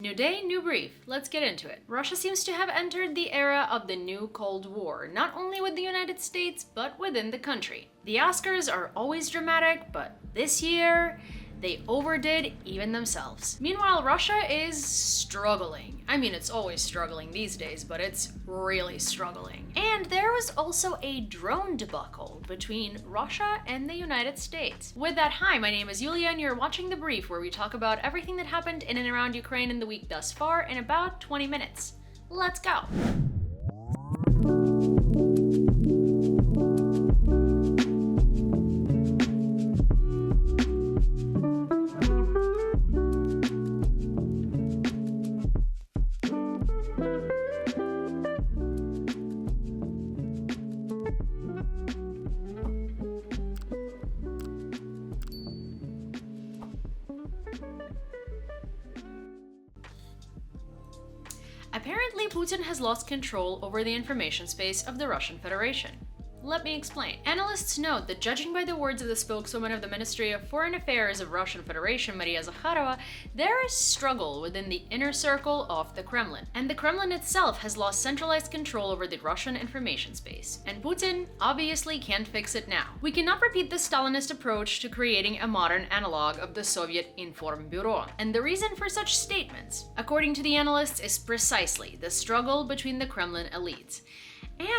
New day, new brief. Let's get into it. Russia seems to have entered the era of the new Cold War, not only with the United States, but within the country. The Oscars are always dramatic, but this year, they overdid even themselves. Meanwhile, Russia is struggling. I mean, it's always struggling these days, but it's really struggling. And there was also a drone debacle between Russia and the United States. With that, hi, my name is Yulia, and you're watching The Brief, where we talk about everything that happened in and around Ukraine in the week thus far in about 20 minutes. Let's go! Apparently, Putin has lost control over the information space of the Russian Federation. Let me explain. Analysts note that, judging by the words of the spokeswoman of the Ministry of Foreign Affairs of Russian Federation, Maria Zakharova, there is struggle within the inner circle of the Kremlin. And the Kremlin itself has lost centralized control over the Russian information space. And Putin obviously can't fix it now. We cannot repeat the Stalinist approach to creating a modern analog of the Soviet Informbureau. And the reason for such statements, according to the analysts, is precisely the struggle between the Kremlin elites.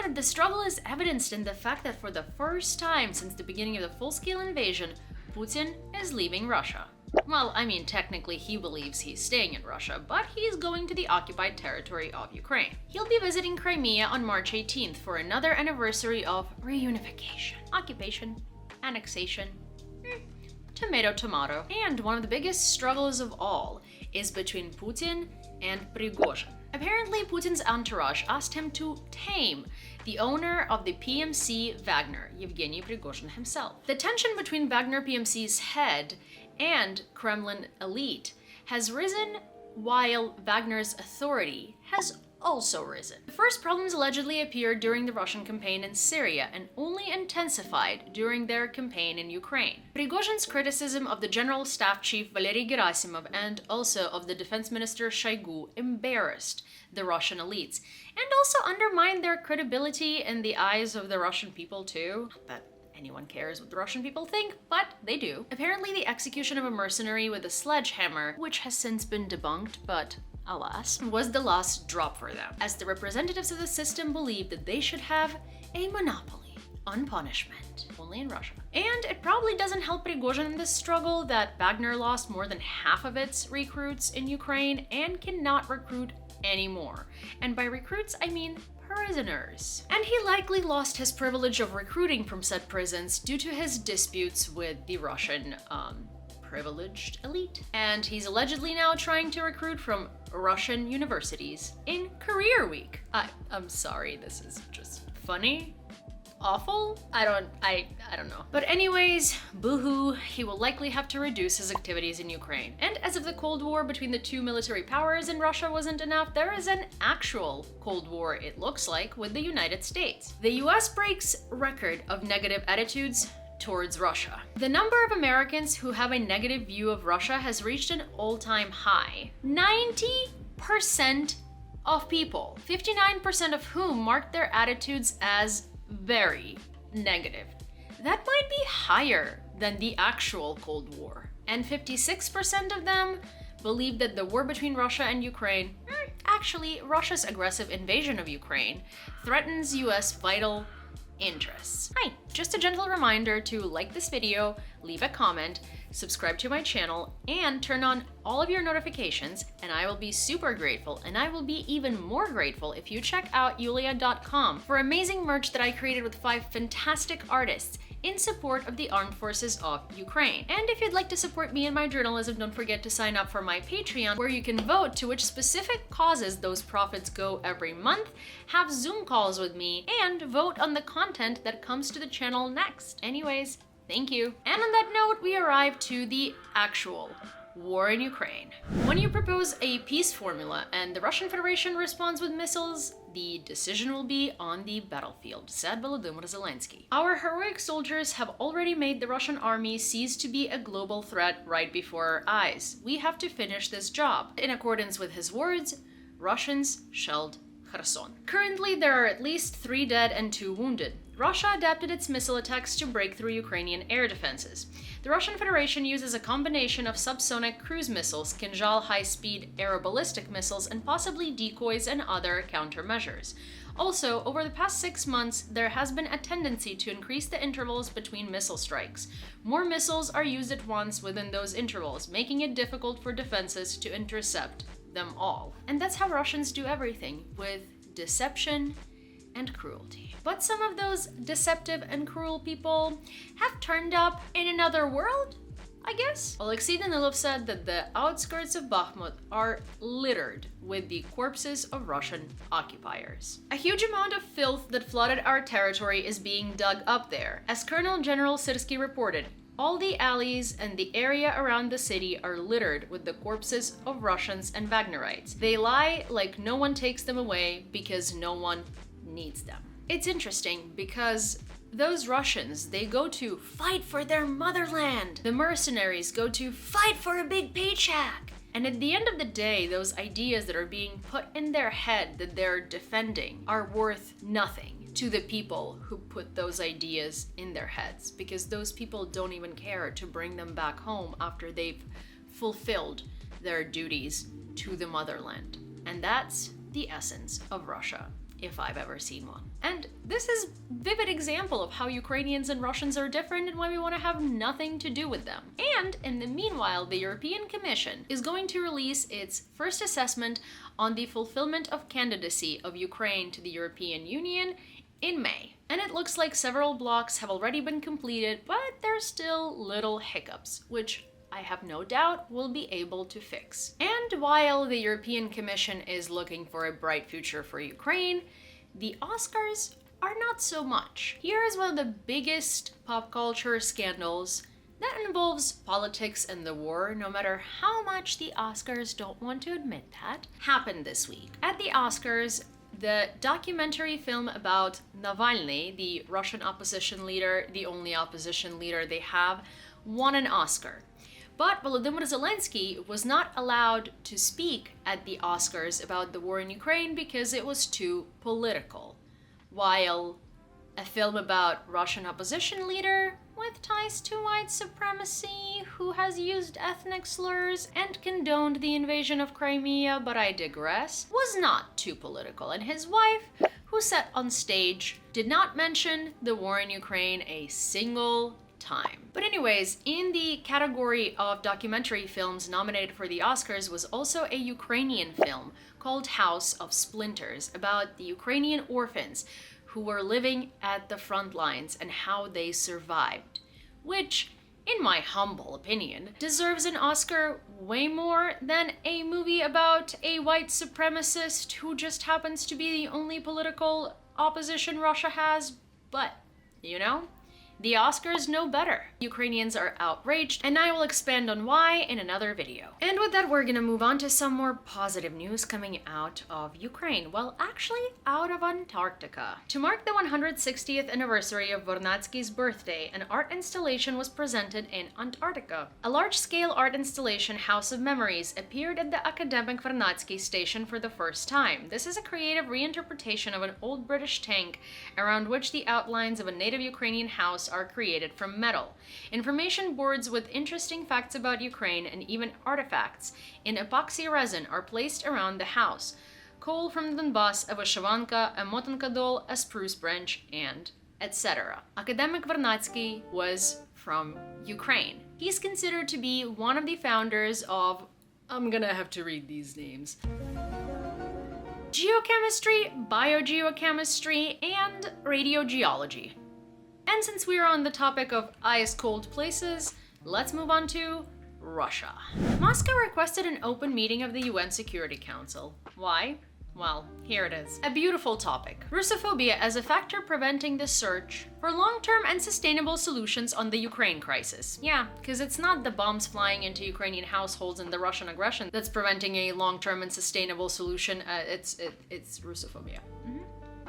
And the struggle is evidenced in the fact that for the first time since the beginning of the full-scale invasion, Putin is leaving Russia. Well, I mean, technically he believes he's staying in Russia, but he's going to the occupied territory of Ukraine. He'll be visiting Crimea on March 18th for another anniversary of reunification. Occupation, annexation, tomato tomato. And one of the biggest struggles of all is between Putin and Prigozhin. Apparently, Putin's entourage asked him to tame the owner of the PMC Wagner, Yevgeny Prigozhin himself. The tension between Wagner PMC's head and Kremlin elite has risen, while Wagner's authority has also risen. The first problems allegedly appeared during the Russian campaign in Syria and only intensified during their campaign in Ukraine. Prigozhin's criticism of the General Staff Chief Valery Gerasimov and also of the Defense Minister Shoigu embarrassed the Russian elites and also undermined their credibility in the eyes of the Russian people too. Not that anyone cares what the Russian people think, but they do. Apparently, the execution of a mercenary with a sledgehammer, which has since been debunked, but alas, was the last drop for them, as the representatives of the system believed that they should have a monopoly on punishment, only in Russia. And it probably doesn't help Prigozhin in this struggle that Wagner lost more than half of its recruits in Ukraine and cannot recruit anymore. And by recruits, I mean prisoners. And he likely lost his privilege of recruiting from said prisons due to his disputes with the Russian, privileged elite. And he's allegedly now trying to recruit from Russian universities in Career Week. I'm sorry, this is just funny. Awful? I don't know. But anyways, boohoo, he will likely have to reduce his activities in Ukraine. And as if the Cold War between the two military powers in Russia wasn't enough, there is an actual Cold War, it looks like, with the United States. The US breaks record of negative attitudes towards Russia. The number of Americans who have a negative view of Russia has reached an all-time high. 90% of people, 59% of whom marked their attitudes as very negative. That might be higher than the actual Cold War. And 56% of them believe that the war between Russia and Ukraine, actually Russia's aggressive invasion of Ukraine, threatens US vital interests. Hi, just a gentle reminder to like this video, leave a comment, subscribe to my channel, and turn on all of your notifications, and I will be super grateful, and I will be even more grateful if you check out yulia.com for amazing merch that I created with 5 fantastic artists in support of the armed forces of Ukraine. And if you'd like to support me and my journalism, don't forget to sign up for my Patreon, where you can vote to which specific causes those profits go every month, have Zoom calls with me, and vote on the content that comes to the channel next. Anyways, thank you. And on that note, we arrive to the actual war in Ukraine. When you propose a peace formula and the Russian Federation responds with missiles, the decision will be on the battlefield, said Volodymyr Zelensky. Our heroic soldiers have already made the Russian army cease to be a global threat right before our eyes. We have to finish this job. In accordance with his words, Russians shelled Kherson. Currently, there are at least 3 dead and 2 wounded. Russia adapted its missile attacks to break through Ukrainian air defenses. The Russian Federation uses a combination of subsonic cruise missiles, Kinzhal high-speed aeroballistic missiles, and possibly decoys and other countermeasures. Also, over the past 6 months, there has been a tendency to increase the intervals between missile strikes. More missiles are used at once within those intervals, making it difficult for defenses to intercept them all. And that's how Russians do everything, with deception and cruelty. But some of those deceptive and cruel people have turned up in another world, I guess? Alexei Danilov said that the outskirts of Bakhmut are littered with the corpses of Russian occupiers. A huge amount of filth that flooded our territory is being dug up there. As Colonel General Syrsky reported, all the alleys and the area around the city are littered with the corpses of Russians and Wagnerites. They lie like no one takes them away because no one needs them. It's interesting because those Russians, they go to fight for their motherland. The mercenaries go to fight for a big paycheck. And at the end of the day, those ideas that are being put in their head that they're defending are worth nothing to the people who put those ideas in their heads, because those people don't even care to bring them back home after they've fulfilled their duties to the motherland. And that's the essence of Russia, if I've ever seen one. And this is a vivid example of how Ukrainians and Russians are different and why we want to have nothing to do with them. And in the meanwhile, the European Commission is going to release its first assessment on the fulfillment of candidacy of Ukraine to the European Union in May. And it looks like several blocks have already been completed, but there's still little hiccups, which I have no doubt we'll be able to fix. And while the European Commission is looking for a bright future for Ukraine, the Oscars are not so much. Here is one of the biggest pop culture scandals that involves politics and the war, no matter how much the Oscars don't want to admit that, happened this week. At the Oscars, the documentary film about Navalny, the Russian opposition leader, the only opposition leader they have, won an Oscar. But Volodymyr Zelensky was not allowed to speak at the Oscars about the war in Ukraine because it was too political, while a film about Russian opposition leader with ties to white supremacy who has used ethnic slurs and condoned the invasion of Crimea, but I digress, was not too political, and his wife, who sat on stage, did not mention the war in Ukraine a single time. But anyways, in the category of documentary films nominated for the Oscars was also a Ukrainian film called House of Splinters about the Ukrainian orphans who were living at the front lines and how they survived, which, in my humble opinion, deserves an Oscar way more than a movie about a white supremacist who just happens to be the only political opposition Russia has. But, you know, the Oscars know better. Ukrainians are outraged, and I will expand on why in another video. And with that, we're gonna move on to some more positive news coming out of Ukraine. Well, actually, out of Antarctica. To mark the 160th anniversary of Vernadsky's birthday, an art installation was presented in Antarctica. A large-scale art installation, House of Memories, appeared at the academic Vernadsky station for the first time. This is a creative reinterpretation of an old British tank around which the outlines of a native Ukrainian house are created from metal. Information boards with interesting facts about Ukraine and even artifacts in epoxy resin are placed around the house. Coal from Donbass, a vyshyvanka, a motanka doll, a spruce branch, and etc. Academic Vernadsky was from Ukraine. He's considered to be one of the founders of, I'm gonna have to read these names, geochemistry, biogeochemistry, and radiogeology. And since we are on the topic of ice-cold places, let's move on to Russia. Moscow requested an open meeting of the UN Security Council. Why? Well, here it is. A beautiful topic. Russophobia as a factor preventing the search for long-term and sustainable solutions on the Ukraine crisis. Yeah, because it's not the bombs flying into Ukrainian households and the Russian aggression that's preventing a long-term and sustainable solution. It's Russophobia.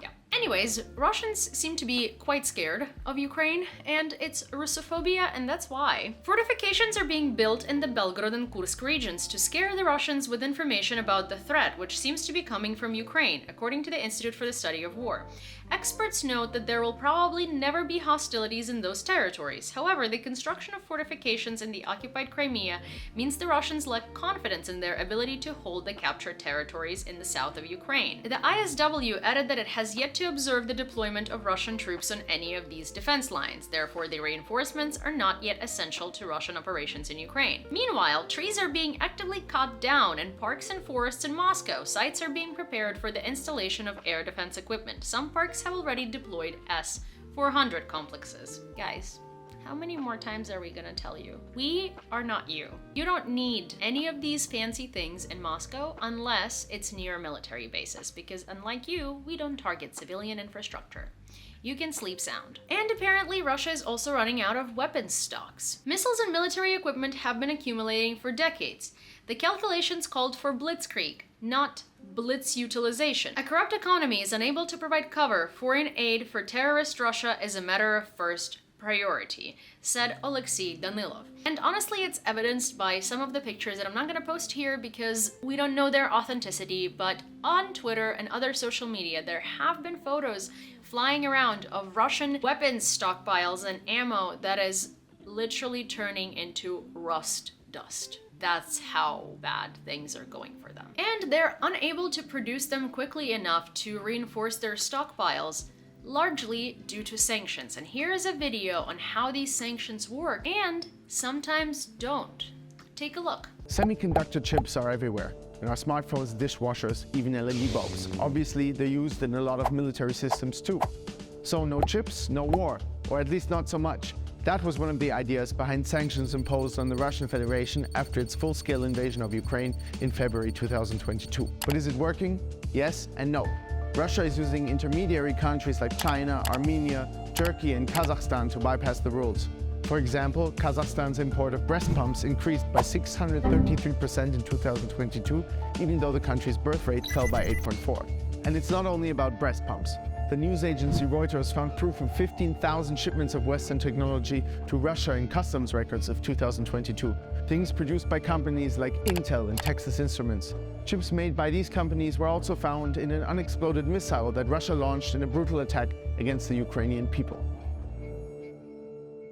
Yeah. Anyways, Russians seem to be quite scared of Ukraine, and it's Russophobia, and that's why. Fortifications are being built in the Belgorod and Kursk regions to scare the Russians with information about the threat, which seems to be coming from Ukraine, according to the Institute for the Study of War. Experts note that there will probably never be hostilities in those territories. However, the construction of fortifications in the occupied Crimea means the Russians lack confidence in their ability to hold the captured territories in the south of Ukraine. The ISW added that it has yet to observe the deployment of Russian troops on any of these defense lines. Therefore, the reinforcements are not yet essential to Russian operations in Ukraine. Meanwhile, trees are being actively cut down in parks and forests in Moscow. Sites are being prepared for the installation of air defense equipment. Some parks have already deployed S-400 complexes. Guys, how many more times are we gonna tell you? We are not you. You don't need any of these fancy things in Moscow unless it's near military bases, because unlike you, we don't target civilian infrastructure. You can sleep sound. And apparently Russia is also running out of weapons stocks. Missiles and military equipment have been accumulating for decades. The calculations called for blitzkrieg, not blitz utilization. A corrupt economy is unable to provide cover. Foreign aid for terrorist Russia is a matter of first priority, said Alexei Danilov. And honestly, it's evidenced by some of the pictures that I'm not gonna post here because we don't know their authenticity, but on Twitter and other social media, there have been photos flying around of Russian weapons stockpiles and ammo that is literally turning into rust dust. That's how bad things are going for them. And they're unable to produce them quickly enough to reinforce their stockpiles, largely due to sanctions. And here is a video on how these sanctions work and sometimes don't. Take a look. Semiconductor chips are everywhere. In our smartphones, dishwashers, even LED bulbs. Obviously, they're used in a lot of military systems too. So no chips, no war, or at least not so much. That was one of the ideas behind sanctions imposed on the Russian Federation after its full-scale invasion of Ukraine in February 2022. But is it working? Yes and no. Russia is using intermediary countries like China, Armenia, Turkey, and Kazakhstan to bypass the rules. For example, Kazakhstan's import of breast pumps increased by 633% in 2022, even though the country's birth rate fell by 8.4. And it's not only about breast pumps. The news agency Reuters found proof of 15,000 shipments of Western technology to Russia in customs records of 2022. Things produced by companies like Intel and Texas Instruments. Chips made by these companies were also found in an unexploded missile that Russia launched in a brutal attack against the Ukrainian people.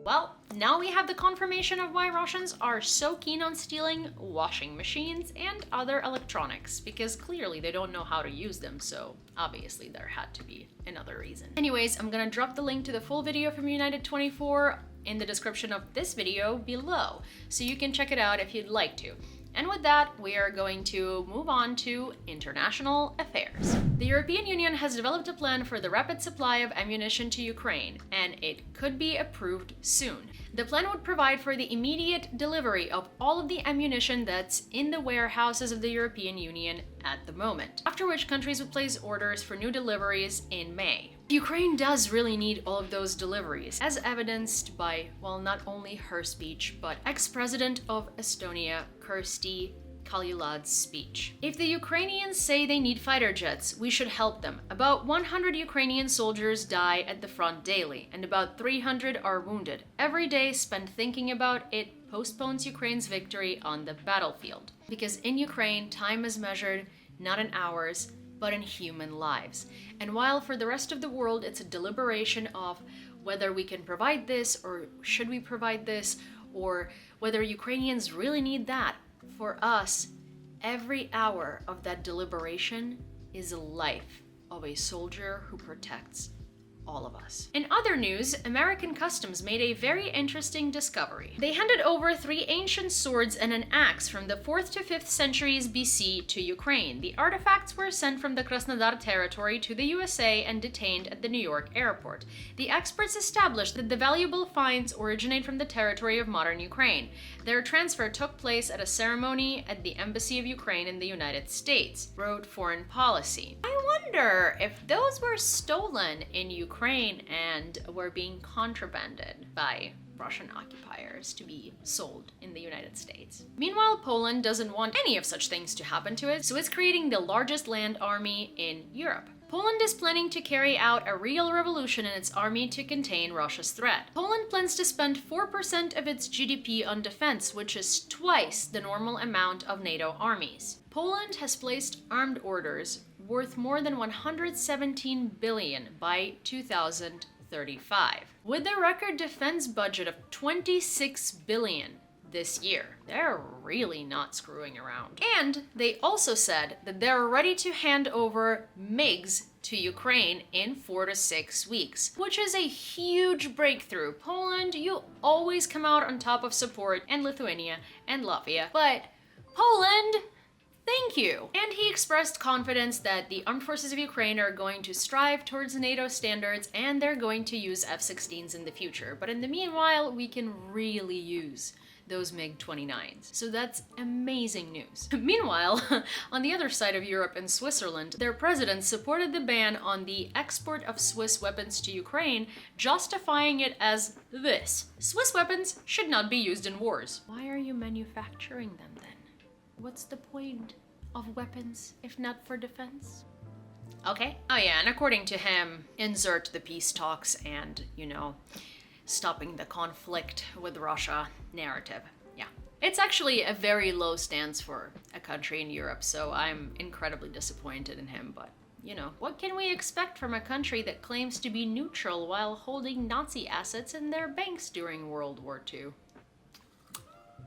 Well, now we have the confirmation of why Russians are so keen on stealing washing machines and other electronics, because clearly they don't know how to use them, so obviously there had to be another reason. Anyways, I'm gonna drop the link to the full video from United 24 in the description of this video below, so you can check it out if you'd like to. And with that, we are going to move on to international affairs. The European Union has developed a plan for the rapid supply of ammunition to Ukraine, and it could be approved soon. The plan would provide for the immediate delivery of all of the ammunition that's in the warehouses of the European Union at the moment, after which countries would place orders for new deliveries in May. Ukraine does really need all of those deliveries, as evidenced by, well, not only her speech, but ex-president of Estonia, Kersti Kaljulaid's speech. If the Ukrainians say they need fighter jets, we should help them. About 100 Ukrainian soldiers die at the front daily, and about 300 are wounded. Every day spent thinking about it postpones Ukraine's victory on the battlefield. Because in Ukraine, time is measured not in hours, but in human lives. And while for the rest of the world it's a deliberation of whether we can provide this or should we provide this, or whether Ukrainians really need that, for us, every hour of that deliberation is a life of a soldier who protects all of us. In other news, American customs made a very interesting discovery. They handed over 3 ancient swords and an axe from the 4th to 5th centuries BC to Ukraine. The artifacts were sent from the Krasnodar territory to the USA and detained at the New York airport. The experts established that the valuable finds originate from the territory of modern Ukraine. Their transfer took place at a ceremony at the Embassy of Ukraine in the United States, wrote Foreign Policy. I wonder if those were stolen in Ukraine and were being contrabanded by Russian occupiers to be sold in the United States. Meanwhile, Poland doesn't want any of such things to happen to it, so it's creating the largest land army in Europe. Poland is planning to carry out a real revolution in its army to contain Russia's threat. Poland plans to spend 4% of its GDP on defense, which is twice the normal amount of NATO armies. Poland has placed armed orders worth more than 117 billion by 2035, with a record defense budget of 26 billion this year. They're really not screwing around. And they also said that they're ready to hand over MiGs to Ukraine in 4 to 6 weeks, which is a huge breakthrough. Poland, you always come out on top of support, and Lithuania and Latvia, but Poland, thank you. And he expressed confidence that the armed forces of Ukraine are going to strive towards NATO standards and they're going to use F-16s in the future. But in the meanwhile, we can really use those MiG-29s. So that's amazing news. Meanwhile, on the other side of Europe in Switzerland, their president supported the ban on the export of Swiss weapons to Ukraine, justifying it as this: Swiss weapons should not be used in wars. Why are you manufacturing them then? What's the point of weapons if not for defense? Okay. Oh yeah, and according to him, insert the peace talks and, stopping the conflict with Russia narrative. Yeah. It's actually a very low stance for a country in Europe, so I'm incredibly disappointed in him, but what can we expect from a country that claims to be neutral while holding Nazi assets in their banks during World War II?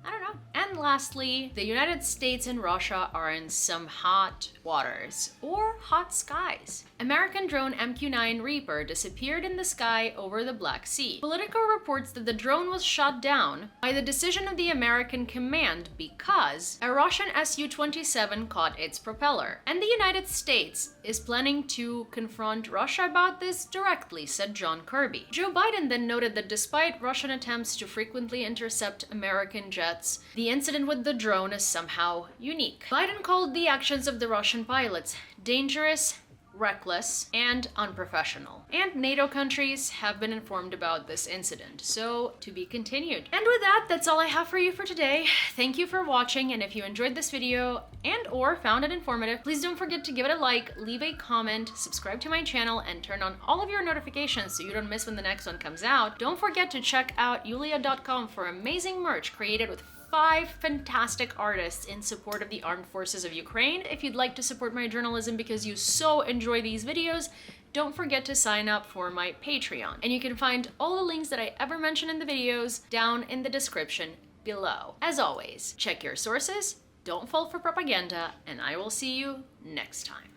I don't know. And lastly, the United States and Russia are in some hot waters, or hot skies. American drone MQ-9 Reaper disappeared in the sky over the Black Sea. Politico reports that the drone was shot down by the decision of the American command because a Russian Su-27 caught its propeller. And the United States is planning to confront Russia about this directly, said John Kirby. Joe Biden then noted that despite Russian attempts to frequently intercept American jets, the incident with the drone is somehow unique. Biden called the actions of the Russian pilots dangerous, reckless, and unprofessional. And NATO countries have been informed about this incident, so to be continued. And with that, that's all I have for you for today. Thank you for watching, and if you enjoyed this video and or found it informative, please don't forget to give it a like, leave a comment, subscribe to my channel, and turn on all of your notifications so you don't miss when the next one comes out. Don't forget to check out yulia.com for amazing merch created with 5 fantastic artists in support of the armed forces of Ukraine. If you'd like to support my journalism because you so enjoy these videos, don't forget to sign up for my Patreon. And you can find all the links that I ever mention in the videos down in the description below. As always, check your sources, don't fall for propaganda, and I will see you next time.